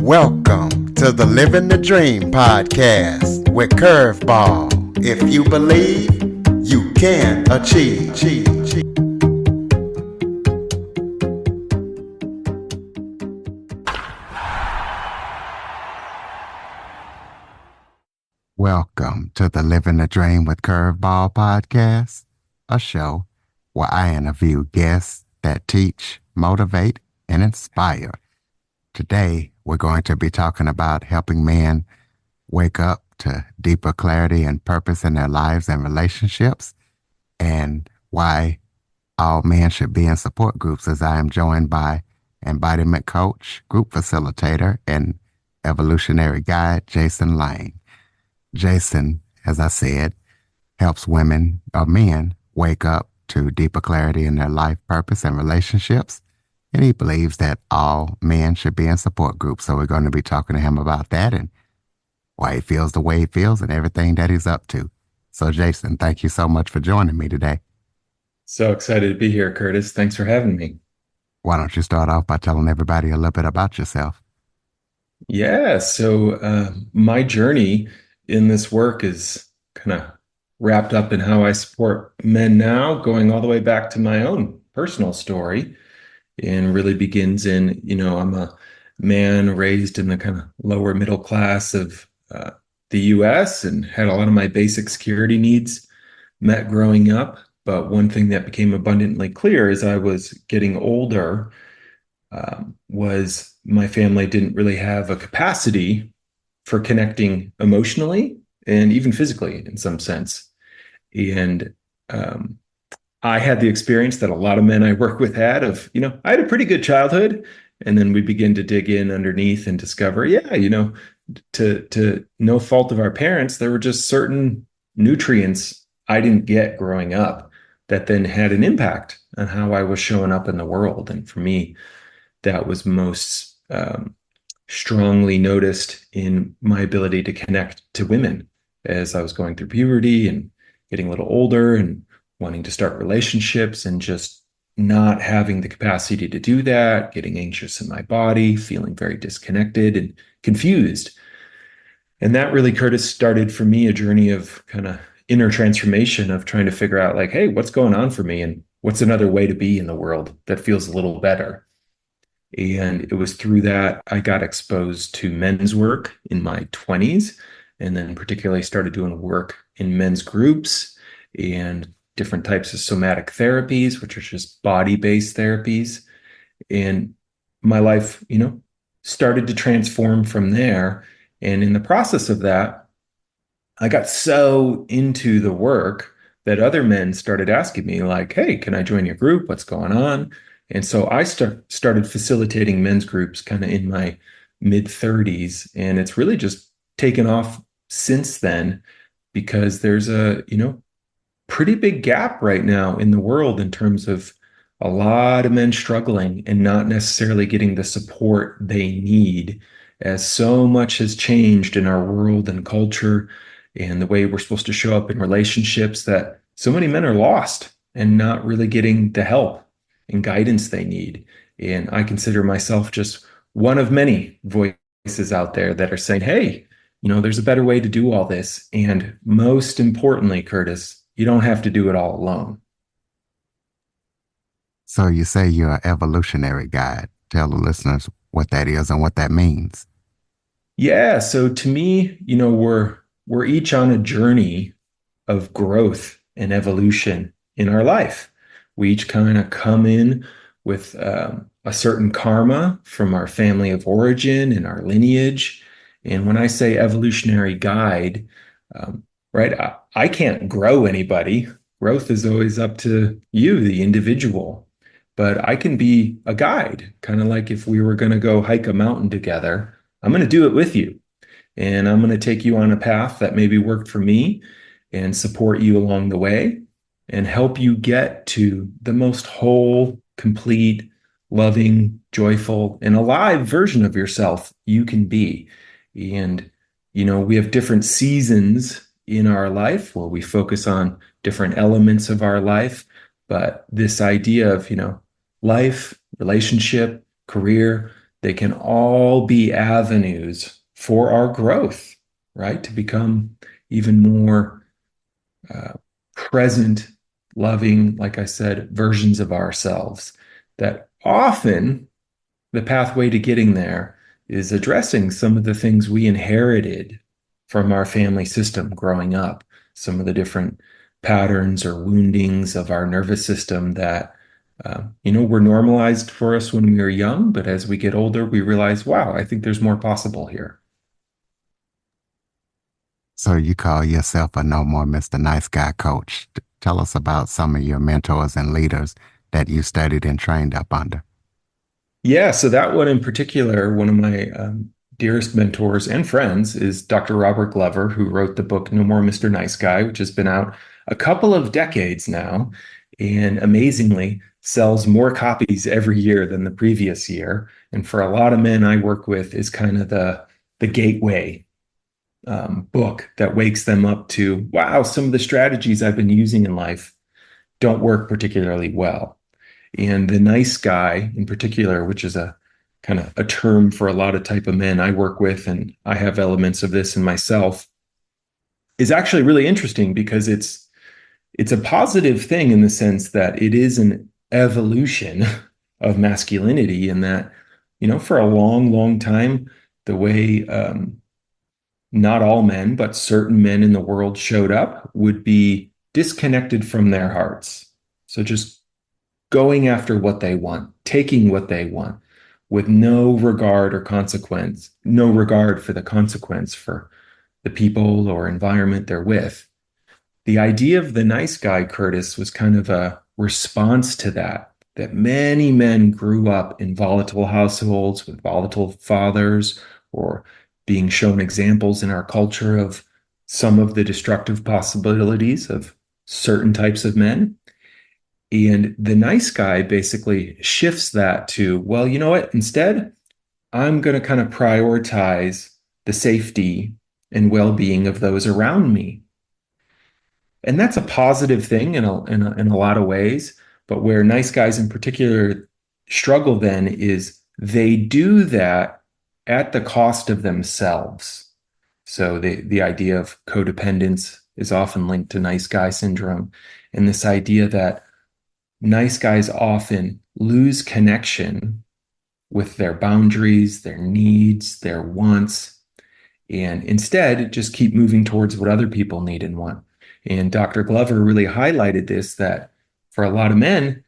Welcome to the Living the Dream podcast with Curveball. If you believe, you can achieve. Welcome to the Living the Dream with Curveball podcast, a show where I interview guests that teach, motivate, and inspire. Today, we're going to be talking about helping men wake up to deeper clarity and purpose in their lives and relationships, and why all men should be in support groups, as I am joined by Embodiment coach, group facilitator, and evolutionary guide, Jason Lange. Jason, as I said, helps women or men wake up to deeper clarity in their life, purpose, and relationships. And he believes that all men should be in support groups. So we're going to be talking to him about that and why he feels the way he feels and everything that he's up to. So Jason, thank you so much for joining me today. So excited to be here, Curtis. Thanks for having me. Why don't you start off by telling everybody a little bit about yourself? Yeah, so my journey in this work is kind of wrapped up in how I support men now, going all the way back to my own personal story, and really begins in, I'm a man raised in the kind of lower middle class of the US and had a lot of my basic security needs met growing up. But one thing that became abundantly clear as I was getting older was my family didn't really have a capacity for connecting emotionally and even physically in some sense. And I had the experience that a lot of men I work with had of, I had a pretty good childhood. And then we begin to dig in underneath and discover, to no fault of our parents, there were just certain nutrients I didn't get growing up that then had an impact on how I was showing up in the world. And for me, that was most strongly noticed in my ability to connect to women as I was going through puberty and getting a little older and wanting to start relationships and just not having the capacity to do that, getting anxious in my body, feeling very disconnected and confused. And that really, Curtis, started for me a journey of kind of inner transformation of trying to figure out like, hey, what's going on for me and what's another way to be in the world that feels a little better. And it was through that I got exposed to men's work in my 20s, and then particularly started doing work in men's groups and different types of somatic therapies, which are just body-based therapies. And my life, started to transform from there. And in the process of that, I got so into the work that other men started asking me like, hey, can I join your group? What's going on? And so I started facilitating men's groups kind of in my mid-30s. And it's really just taken off since then because there's a, pretty big gap right now in the world in terms of a lot of men struggling and not necessarily getting the support they need, as so much has changed in our world and culture and the way we're supposed to show up in relationships that so many men are lost and not really getting the help and guidance they need. And I consider myself just one of many voices out there that are saying, hey, there's a better way to do all this. And most importantly, Curtis, you don't have to do it all alone. So you say you're an evolutionary guide. Tell the listeners what that is and what that means. Yeah. So to me, we're each on a journey of growth and evolution in our life. We each kind of come in with a certain karma from our family of origin and our lineage. And when I say evolutionary guide, right, I can't grow anybody. Growth is always up to you, the individual. But I can be a guide, kind of like if we were going to go hike a mountain together, I'm going to do it with you. And I'm going to take you on a path that maybe worked for me and support you along the way and help you get to the most whole, complete, loving, joyful, and alive version of yourself you can be. And, we have different seasons in our life where we focus on different elements of our life. But this idea of, life, relationship, career, they can all be avenues for our growth, right? To become even more uh, present, loving, like I said, versions of ourselves. That often the pathway to getting there is addressing some of the things we inherited from our family system growing up, some of the different patterns or woundings of our nervous system that were normalized for us when we were young, but as we get older, we realize, wow, I think there's more possible here. So you call yourself a no more Mr. Nice Guy coach. Tell us about some of your mentors and leaders that you studied and trained up under. Yeah, so that one in particular, one of my dearest mentors and friends is Dr. Robert Glover, who wrote the book No More Mr. Nice Guy, which has been out a couple of decades now, and amazingly sells more copies every year than the previous year. And for a lot of men I work with, is kind of the gateway book that wakes them up to, wow, some of the strategies I've been using in life don't work particularly well. And the nice guy in particular, which is a kind of a term for a lot of type of men I work with, and I have elements of this in myself, is actually really interesting because it's a positive thing in the sense that it is an evolution of masculinity, in that, for a long, long time, the way not all men, but certain men in the world showed up would be disconnected from their hearts. So just going after what they want, taking what they want with no regard or consequence, no regard for the consequence for the people or environment they're with. The idea of the nice guy, Curtis, was kind of a response to that. That many men grew up in volatile households with volatile fathers, or being shown examples in our culture of some of the destructive possibilities of certain types of men. And the nice guy basically shifts that to, well, you know what? Instead, I'm going to kind of prioritize the safety and well being of those around me. And that's a positive thing in a lot of ways. But where nice guys in particular struggle then is they do that at the cost of themselves. So the idea of codependence is often linked to nice guy syndrome. And this idea that nice guys often lose connection with their boundaries, their needs, their wants, and instead just keep moving towards what other people need and want. And Dr. Glover really highlighted this, that for a lot of men,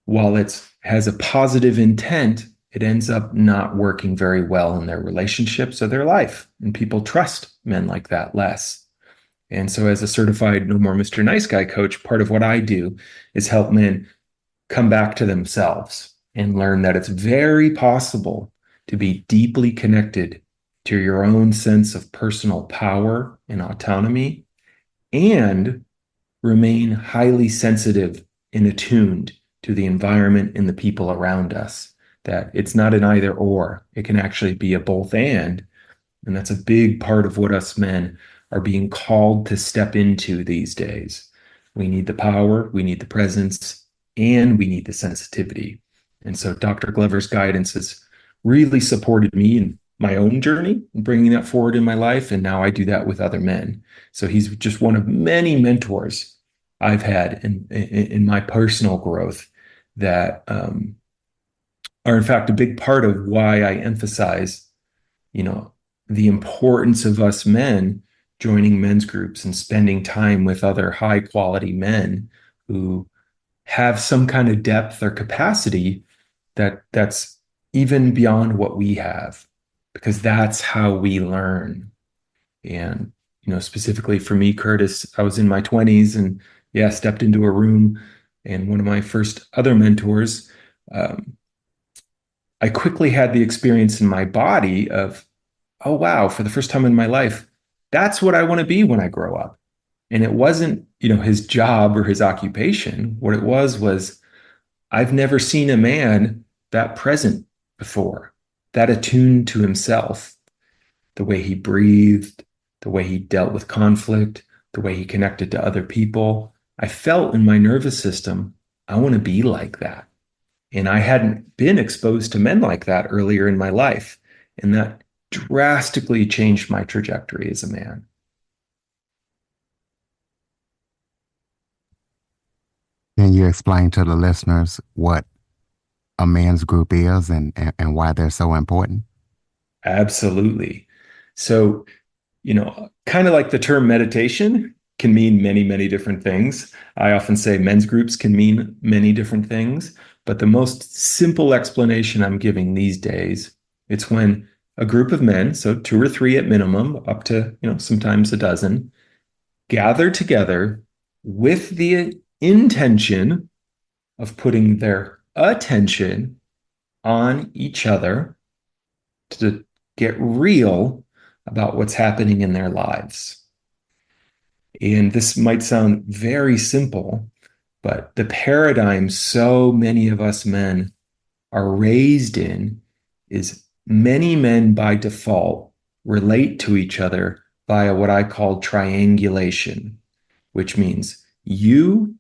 while it has a positive intent, it ends up not working very well in their relationships or their life. And people trust men like that less. And so, as a certified No More Mr. Nice Guy coach, part of what I do is help men come back to themselves and learn that it's very possible to be deeply connected to your own sense of personal power and autonomy, and remain highly sensitive and attuned to the environment and the people around us. That it's not an either or, it can actually be a both and. And that's a big part of what us men are being called to step into these days. We need the power, we need the presence, and we need the sensitivity. And so Dr. Glover's guidance has really supported me in my own journey and bringing that forward in my life. And now I do that with other men. So he's just one of many mentors I've had in my personal growth that are, in fact, a big part of why I emphasize, you know, the importance of us men joining men's groups and spending time with other high quality men who have some kind of depth or capacity that's even beyond what we have, because that's how we learn. And specifically for me, Curtis, I was in my 20s and yeah, stepped into a room, and one of my first other mentors, um, I quickly had the experience in my body of, oh wow, for the first time in my life, that's what I want to be when I grow up. And it wasn't, his job or his occupation. What it was I've never seen a man that present before, that attuned to himself, the way he breathed, the way he dealt with conflict, the way he connected to other people. I felt in my nervous system, I want to be like that. And I hadn't been exposed to men like that earlier in my life. And that drastically changed my trajectory as a man. Can you explain to the listeners what a men's group is and why they're so important? Absolutely. So, kind of like the term meditation can mean many, many different things. I often say men's groups can mean many different things, but the most simple explanation I'm giving these days, it's when a group of men, so two or three at minimum, up to, sometimes a dozen, gather together with the intention of putting their attention on each other to get real about what's happening in their lives. And this might sound very simple, but the paradigm so many of us men are raised in is many men by default relate to each other via what I call triangulation, which means you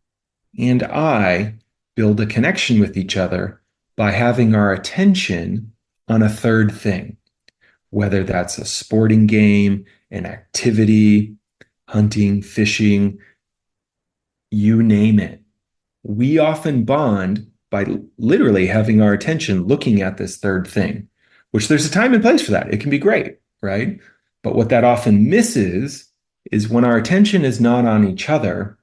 and I build a connection with each other by having our attention on a third thing, whether that's a sporting game, an activity, hunting, fishing, you name it. We often bond by literally having our attention looking at this third thing, which there's a time and place for that. It can be great, right? But what that often misses is when our attention is not on each other,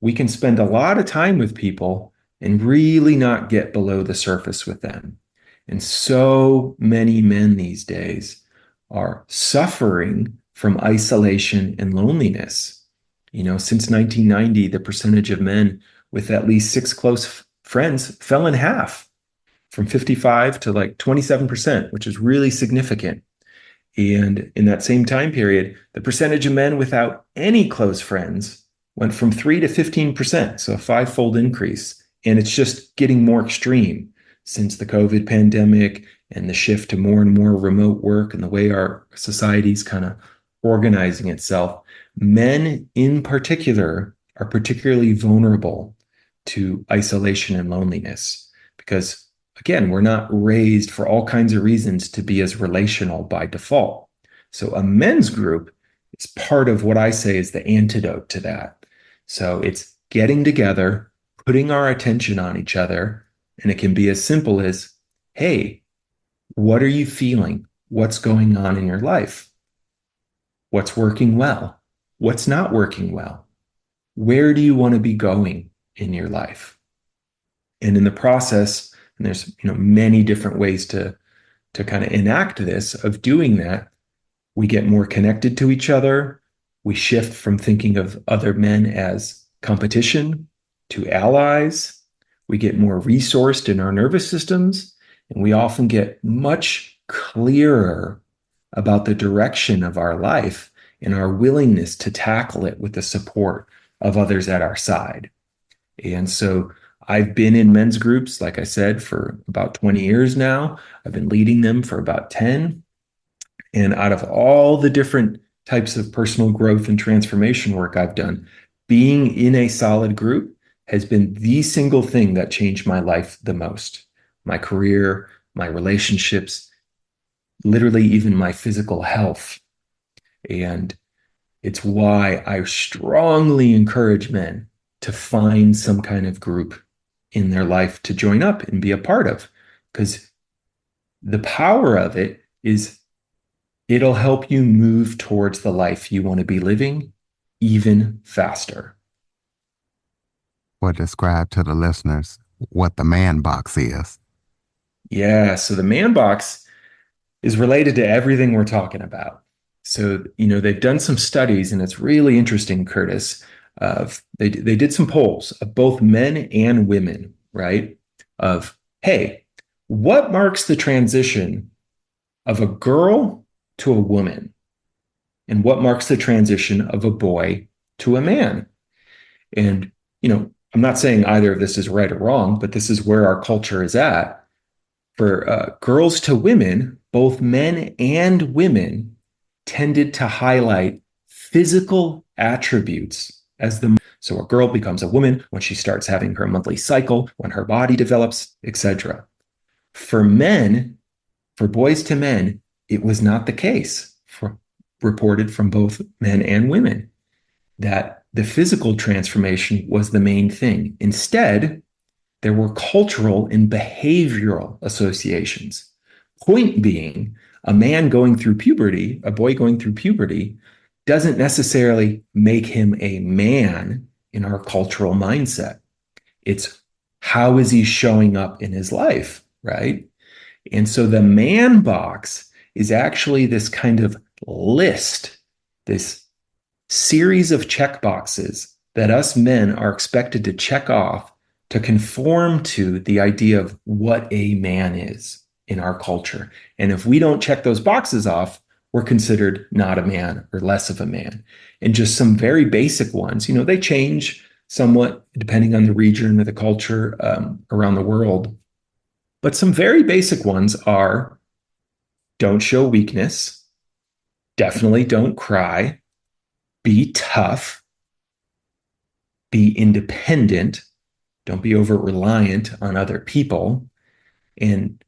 we can spend a lot of time with people and really not get below the surface with them. And so many men these days are suffering from isolation and loneliness. Since 1990, the percentage of men with at least six close friends fell in half from 55 to like 27%, which is really significant. And in that same time period, the percentage of men without any close friends went from 3 to 15%, so a five-fold increase. And it's just getting more extreme since the COVID pandemic and the shift to more and more remote work and the way our society's kind of organizing itself. Men in particular are particularly vulnerable to isolation and loneliness because, again, we're not raised for all kinds of reasons to be as relational by default. So a men's group is part of what I say is the antidote to that. So it's getting together, putting our attention on each other, and it can be as simple as, hey, what are you feeling? What's going on in your life? What's working well? What's not working well? Where do you want to be going in your life? And in the process, and there's many different ways to kind of enact this of doing that, we get more connected to each other. We shift from thinking of other men as competition to allies. We get more resourced in our nervous systems, and we often get much clearer about the direction of our life and our willingness to tackle it with the support of others at our side. And so I've been in men's groups, like I said, for about 20 years now. I've been leading them for about 10. And out of all the different types of personal growth and transformation work I've done, being in a solid group has been the single thing that changed my life the most. My career, my relationships, literally even my physical health. And it's why I strongly encourage men to find some kind of group in their life to join up and be a part of. Because the power of it is it'll help you move towards the life you want to be living even faster. Or describe to the listeners what the man box is. Yeah, so the man box is related to everything we're talking about. So, they've done some studies, and it's really interesting, Curtis. They did some polls of both men and women, right? Of, hey, what marks the transition of a girl to a woman? And what marks the transition of a boy to a man? And, I'm not saying either of this is right or wrong, but this is where our culture is at. For girls to women, both men and women tended to highlight physical attributes as the so a girl becomes a woman when she starts having her monthly cycle, when her body develops, etc. For men, for boys to men, it was not the case reported from both men and women that the physical transformation was the main thing. Instead, there were cultural and behavioral associations. Point being, a man going through puberty, a boy going through puberty, doesn't necessarily make him a man in our cultural mindset. It's how is he showing up in his life, right? And so the man box is actually this kind of list, this series of check boxes that us men are expected to check off to conform to the idea of what a man is in our culture. And if we don't check those boxes off, we're considered not a man or less of a man. And just some very basic ones, they change somewhat depending on the region or the culture around the world. But some very basic ones are don't show weakness, definitely don't cry, be tough, be independent, don't be over reliant on other people. And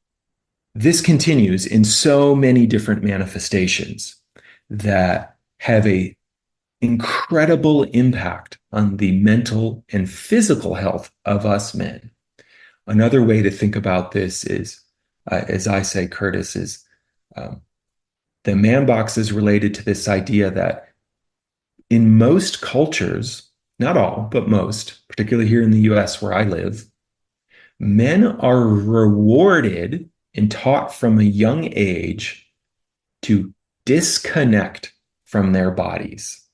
this continues in so many different manifestations that have a incredible impact on the mental and physical health of us men. Another way to think about this is, as I say, Curtis, is the man box is related to this idea that in most cultures, not all, but most, particularly here in the US where I live, men are rewarded and taught from a young age to disconnect from their bodies.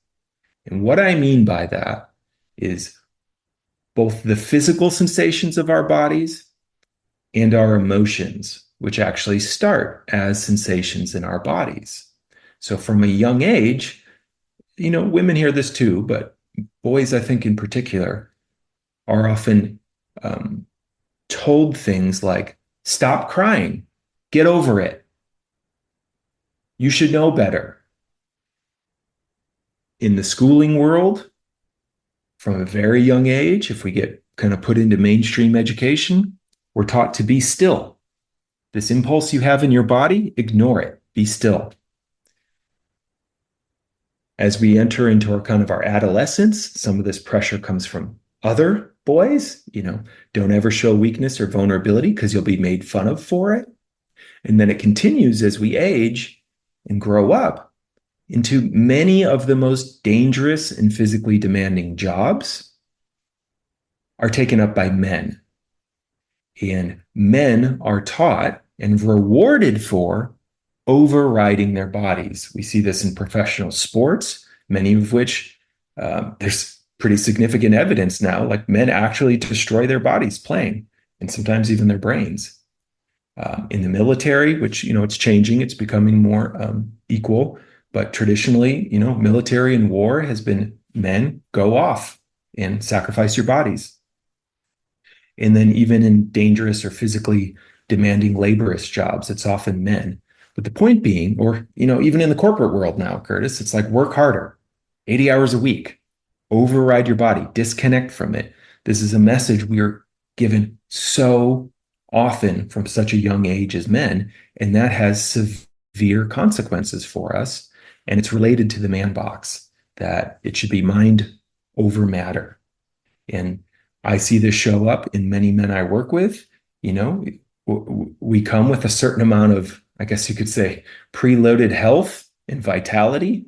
And what I mean by that is both the physical sensations of our bodies and our emotions, which actually start as sensations in our bodies. So from a young age, women hear this too, but boys, I think in particular, are often told things like, stop crying, get over it. You should know better. In the schooling world, from a very young age, if we get kind of put into mainstream education, we're taught to be still. This impulse you have in your body, ignore it, be still. As we enter into our adolescence, some of this pressure comes from other boys, don't ever show weakness or vulnerability because you'll be made fun of for it. And then it continues as we age and grow up into many of the most dangerous and physically demanding jobs are taken up by men. And men are taught and rewarded for overriding their bodies. We see this in professional sports, many of which there's pretty significant evidence now, like men actually destroy their bodies playing, and sometimes even their brains. In the military, which, it's changing, it's becoming more equal, but traditionally, military and war has been men go off and sacrifice your bodies. And then even in dangerous or physically demanding laborious jobs, it's often men. But the point being, or, even in the corporate world now, Curtis, it's like work harder, 80 hours a week, override your body, disconnect from it. This is a message we are given so often from such a young age as men, and that has severe consequences for us. And it's related to the man box, that it should be mind over matter. And I see this show up in many men I work with. We come with a certain amount of, I guess you could say, preloaded health and vitality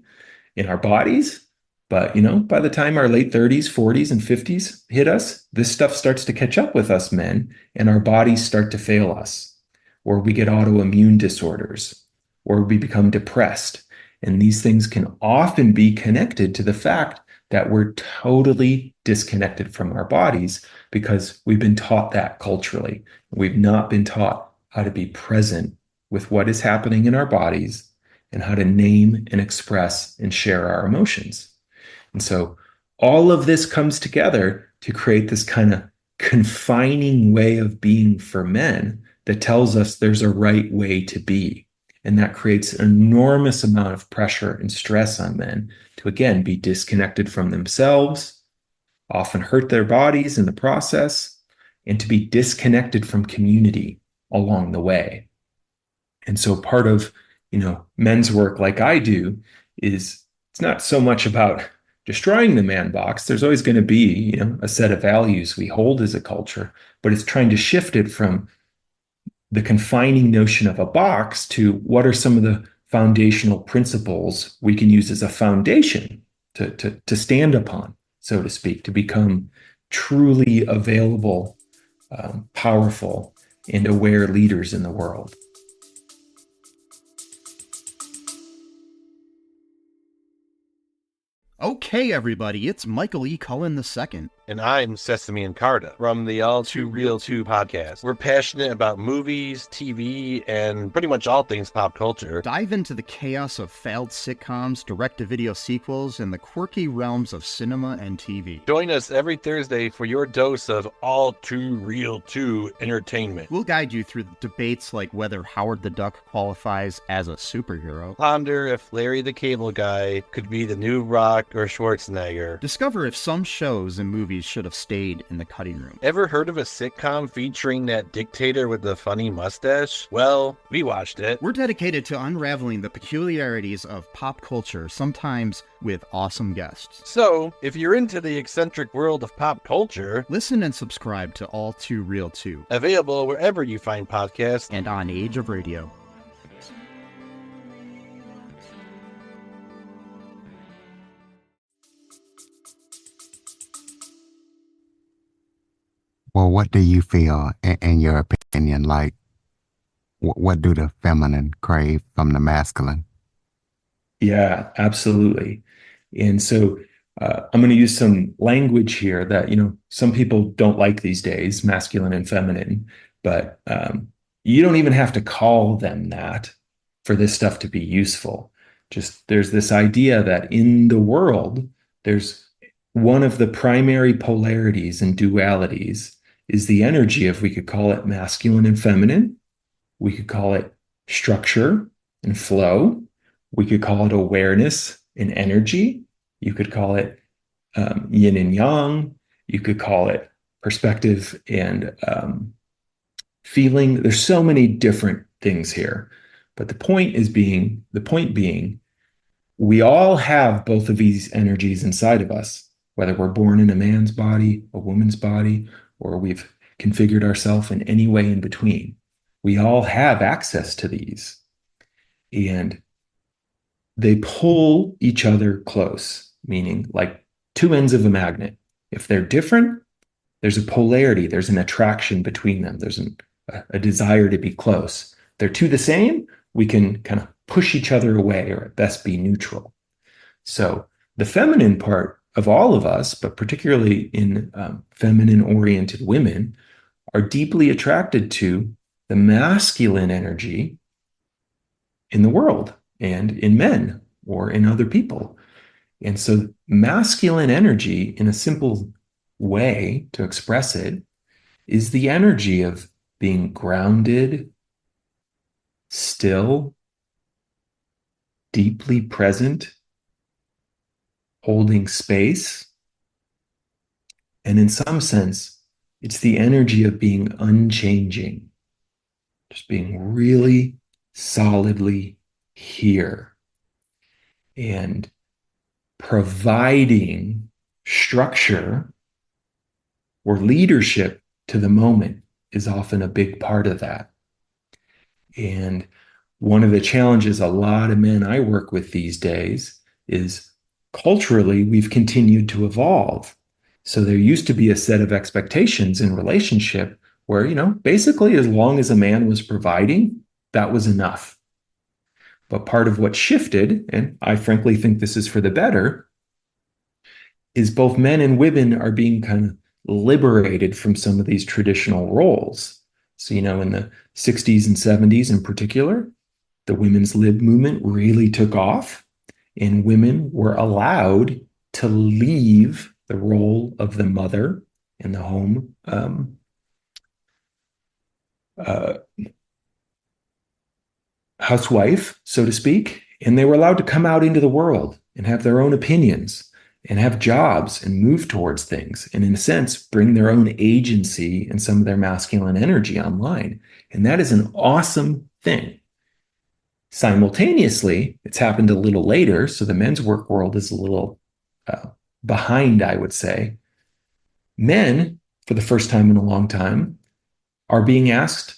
in our bodies. But, by the time our late 30s, 40s, and 50s hit us, this stuff starts to catch up with us men, and our bodies start to fail us, or we get autoimmune disorders, or we become depressed. And these things can often be connected to the fact that we're totally disconnected from our bodies because we've been taught that culturally. We've not been taught how to be present with what is happening in our bodies and how to name and express and share our emotions. And so all of this comes together to create this kind of confining way of being for men that tells us there's a right way to be. And that creates an enormous amount of pressure and stress on men to, again, be disconnected from themselves often hurt their bodies in the process, and to be disconnected from community along the way. And so part of, men's work like I do is it's not so much about destroying the man box. There's always going to be, a set of values we hold as a culture, but it's trying to shift it from the confining notion of a box to what are some of the foundational principles we can use as a foundation to stand upon, so to speak, to become truly available, powerful, and aware leaders in the world. Okay, everybody, it's Michael E. Cullen II. And I'm Sesame and Carta from the All Too Real 2 podcast. We're passionate about movies, TV, and pretty much all things pop culture. Dive into the chaos of failed sitcoms, direct-to-video sequels, and the quirky realms of cinema and TV. Join us every Thursday for your dose of All Too Real 2 entertainment. We'll guide you through debates like whether Howard the Duck qualifies as a superhero. Ponder if Larry the Cable Guy could be the new Rock or Schwarzenegger. Discover if some shows and movies should have stayed in the cutting room. Ever heard of a sitcom featuring that dictator with the funny mustache? Well, we watched it. We're dedicated to unraveling the peculiarities of pop culture, sometimes with awesome guests. So, if you're into the eccentric world of pop culture, listen and subscribe to All Too Real 2. Available wherever you find podcasts and on Age of Radio. Well, what do you feel, in your opinion, like, what do the feminine crave from the masculine? Yeah, absolutely. And so I'm going to use some language here that, some people don't like these days, masculine and feminine, but you don't even have to call them that for this stuff to be useful. Just there's this idea that in the world, there's one of the primary polarities and dualities is the energy of, we could call it masculine and feminine. We could call it structure and flow. We could call it awareness and energy. You could call it yin and yang. You could call it perspective and feeling. There's so many different things here. But the point being, we all have both of these energies inside of us, whether we're born in a man's body, a woman's body, or we've configured ourselves in any way in between. We all have access to these. And they pull each other close, meaning like two ends of a magnet. If they're different, there's a polarity, there's an attraction between them. There's a desire to be close. They're two the same, we can kind of push each other away, or at best be neutral. So the feminine part of all of us, but particularly in feminine-oriented women, are deeply attracted to the masculine energy in the world and in men or in other people. And so masculine energy, in a simple way to express it, is the energy of being grounded, still, deeply present, holding space. And in some sense, it's the energy of being unchanging, just being really solidly here. And providing structure or leadership to the moment is often a big part of that. And one of the challenges a lot of men I work with these days is culturally, we've continued to evolve. So there used to be a set of expectations in relationship where, basically as long as a man was providing, that was enough. But part of what shifted, and I frankly think this is for the better, is both men and women are being kind of liberated from some of these traditional roles. So, in the 60s and 70s in particular, the women's lib movement really took off, and women were allowed to leave the role of the mother in the home housewife, so to speak, and they were allowed to come out into the world and have their own opinions. and have jobs and move towards things, and in a sense, bring their own agency and some of their masculine energy online. And that is an awesome thing. Simultaneously, it's happened a little later, so the men's work world is a little behind, I would say. Men, for the first time in a long time, are being asked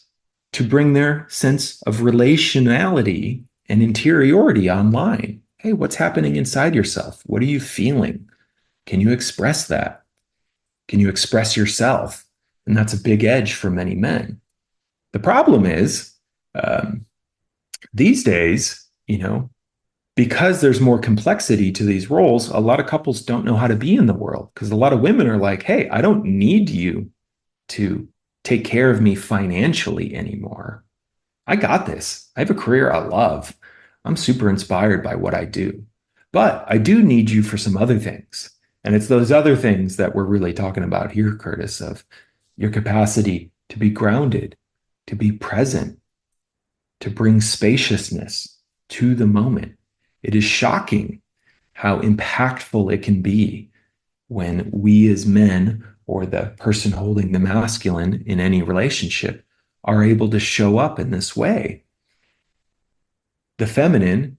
to bring their sense of relationality and interiority online. Hey, what's happening inside yourself? What are you feeling? Can you express that? Can you express yourself? And that's a big edge for many men. The problem is, these days, because there's more complexity to these roles, a lot of couples don't know how to be in the world, because a lot of women are like, hey, I don't need you to take care of me financially anymore. I got this. I have a career I love. I'm super inspired by what I do. But I do need you for some other things. And it's those other things that we're really talking about here, Curtis, of your capacity to be grounded, to be present, to bring spaciousness to the moment. It is shocking how impactful it can be when we as men, or the person holding the masculine in any relationship, are able to show up in this way. The feminine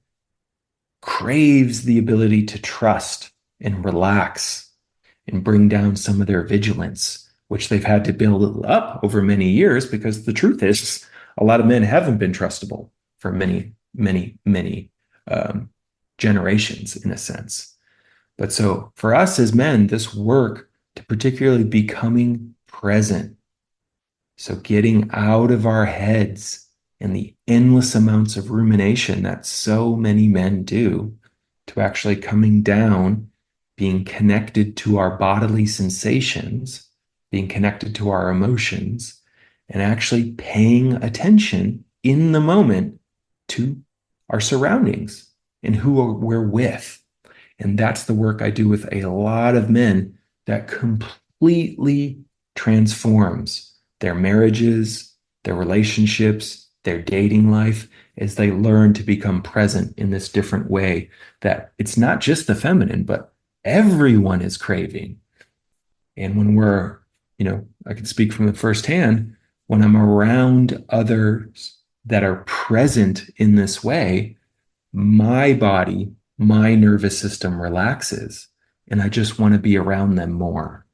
craves the ability to trust and relax and bring down some of their vigilance, which they've had to build up over many years, because the truth is a lot of men haven't been trustable for many, many, many generations, in a sense. But so for us as men, this work to particularly becoming present, so getting out of our heads and the endless amounts of rumination that so many men do, to actually coming down, being connected to our bodily sensations, being connected to our emotions, and actually paying attention in the moment to our surroundings and who we're with. And that's the work I do with a lot of men, that completely transforms their marriages, their relationships, their dating life, as they learn to become present in this different way, that it's not just the feminine, but everyone is craving. And when we're, I can speak from the first hand, when I'm around others that are present in this way, my body, my nervous system relaxes, and I just want to be around them more.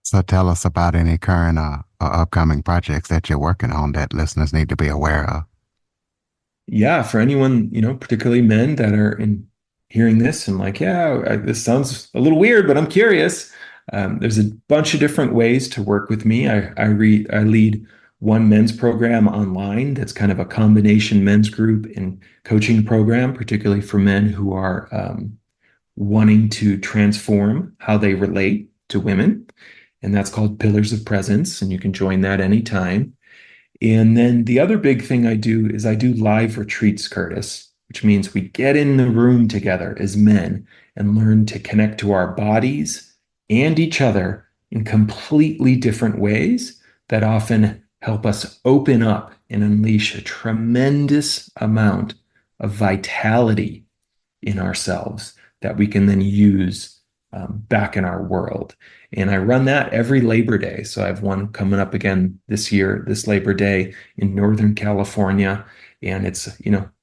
So tell us about any current or upcoming projects that you're working on that listeners need to be aware of. Yeah, for anyone, particularly men that are hearing this and like, yeah, this sounds a little weird, but I'm curious. There's a bunch of different ways to work with me. I lead one men's program online that's kind of a combination men's group and coaching program, particularly for men who are wanting to transform how they relate to women. And that's called Pillars of Presence. And you can join that anytime. And then the other big thing I do is I do live retreats, Curtis, which means we get in the room together as men and learn to connect to our bodies and each other in completely different ways that often help us open up and unleash a tremendous amount of vitality in ourselves that we can then use back in our world. And I run that every Labor Day. So I have one coming up again this year, this Labor Day in Northern California. And it's,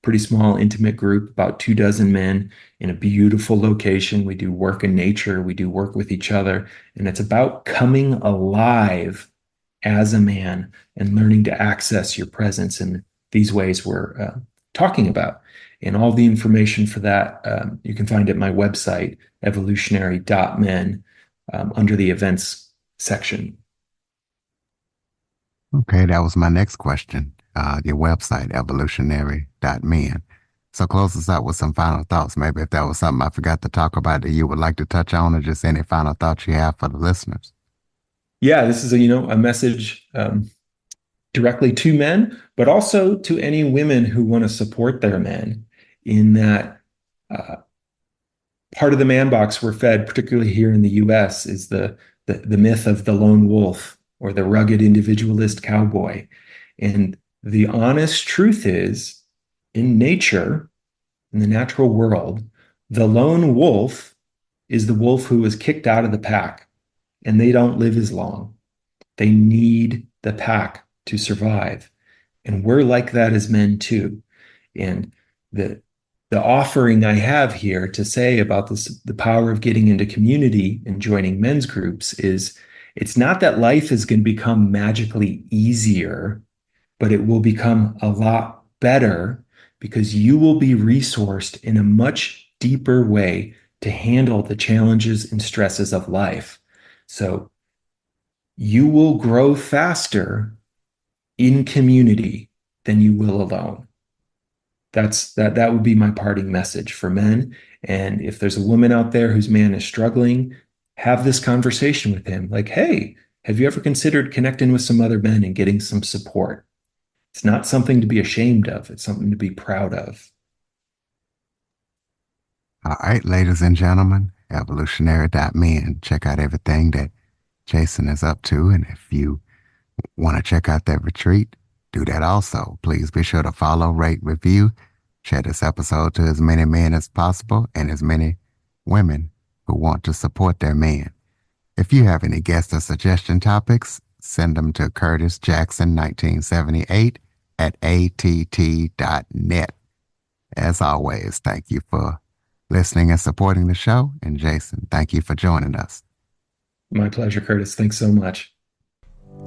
pretty small, intimate group, about 24 men in a beautiful location. We do work in nature. We do work with each other. And it's about coming alive as a man and learning to access your presence in these ways we're talking about. And all the information for that, you can find at my website, evolutionary.men, under the events section. Okay, that was my next question. Your website, evolutionary.men. So close us out with some final thoughts. Maybe if there was something I forgot to talk about that you would like to touch on, or just any final thoughts you have for the listeners. Yeah, this is a message directly to men, but also to any women who want to support their men, in that part of the man box we're fed, particularly here in the US, is the myth of the lone wolf or the rugged individualist cowboy. And the honest truth is, in nature, in the natural world, The lone wolf is the wolf who was kicked out of the pack, and they don't live as long. They need the pack to survive. And we're like that as men too. And the offering I have here to say about this, the power of getting into community and joining men's groups, is it's not that life is going to become magically easier, but it will become a lot better because you will be resourced in a much deeper way to handle the challenges and stresses of life. So you will grow faster in community than you will alone. That would be my parting message for men. And if there's a woman out there whose man is struggling, have this conversation with him. Like, hey, have you ever considered connecting with some other men and getting some support? It's not something to be ashamed of. It's something to be proud of. All right, ladies and gentlemen, evolutionary.men. Check out everything that Jason is up to. And if you want to check out that retreat, do that also. Please be sure to follow, rate, review, share this episode to as many men as possible and as many women who want to support their men. If you have any guest or suggestion topics, send them to curtisjackson1978@att.net. As always, thank you for listening and supporting the show. And Jason, thank you for joining us. My pleasure, Curtis. Thanks so much.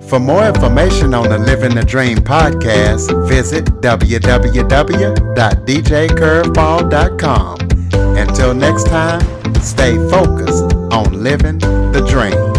For more information on the Living the Dream podcast, visit www.djcurveball.com. Until next time, stay focused on living the dream.